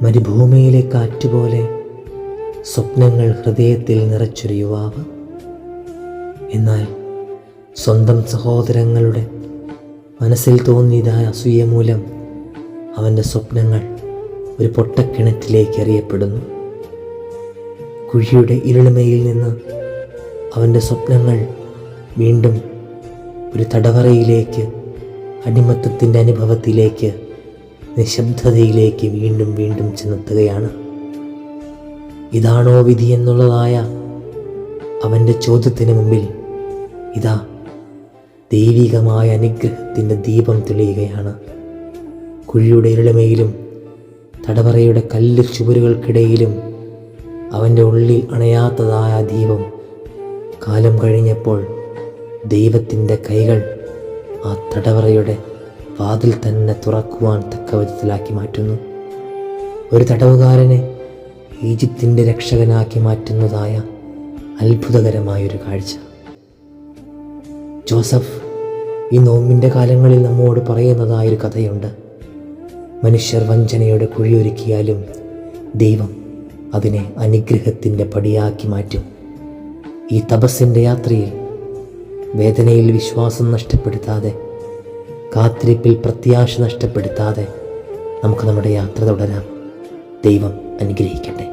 മരുഭൂമിയിലെ കാറ്റുപോലെ സ്വപ്നങ്ങൾ ഹൃദയത്തിൽ നിറച്ചൊരു യുവാവ്. എന്നാൽ സ്വന്തം സഹോദരങ്ങളുടെ മനസ്സിൽ തോന്നിയതായ അസൂയ മൂലം അവൻ്റെ സ്വപ്നങ്ങൾ ഒരു പൊട്ടക്കിണറ്റിലേക്ക് എറിയപ്പെടുന്നു. കുഴിയുടെ ഇരുളിമയിൽ നിന്ന് അവൻ്റെ സ്വപ്നങ്ങൾ വീണ്ടും ഒരു തടവറയിലേക്ക്, അടിമത്തത്തിൻ്റെ അനുഭവത്തിലേക്ക്, നിശബ്ദതയിലേക്ക് വീണ്ടും വീണ്ടും ചെന്നെത്തുകയാണ്. ഇതാണോ വിധി എന്നുള്ളതായ അവൻ്റെ ചോദ്യത്തിന് മുമ്പിൽ ഇതാ ദൈവികമായ അനുഗ്രഹത്തിൻ്റെ ദീപം തെളിയുകയാണ്. കുഴിയുടെ ഇരുളിമയിലും തടവറയുടെ കല്ല് ചുവരുകൾക്കിടയിലും അവൻ്റെ ഉള്ളിൽ അണയാത്തതായ ദീപം കാലം കഴിഞ്ഞപ്പോൾ ദൈവത്തിൻ്റെ കൈകൾ ആ തടവറയുടെ വാതിൽ തന്നെ തുറക്കുവാൻ തക്ക വിധത്തിലാക്കി മാറ്റുന്നു. ഒരു തടവുകാരനെ ഈജിപ്തിൻ്റെ രക്ഷകനാക്കി മാറ്റുന്നതായ അത്ഭുതകരമായൊരു കാഴ്ച. ജോസഫ് ഈ നോമ്പിൻ്റെ കാലങ്ങളിൽ നമ്മോട് പറയുന്നതായൊരു കഥയുണ്ട്. മനുഷ്യർ വഞ്ചനയുടെ കുഴിയൊരുക്കിയാലും ദൈവം അതിനെ അനുഗ്രഹത്തിൻ്റെ പടിയാക്കി മാറ്റും. ഈ തപസ്സിൻ്റെ യാത്രയിൽ വേദനയിൽ വിശ്വാസം നഷ്ടപ്പെടുത്താതെ, കാത്തിരിപ്പിൽ പ്രത്യാശ നഷ്ടപ്പെടുത്താതെ നമുക്ക് നമ്മുടെ യാത്ര തുടരാം. ദൈവം അനുഗ്രഹിക്കട്ടെ.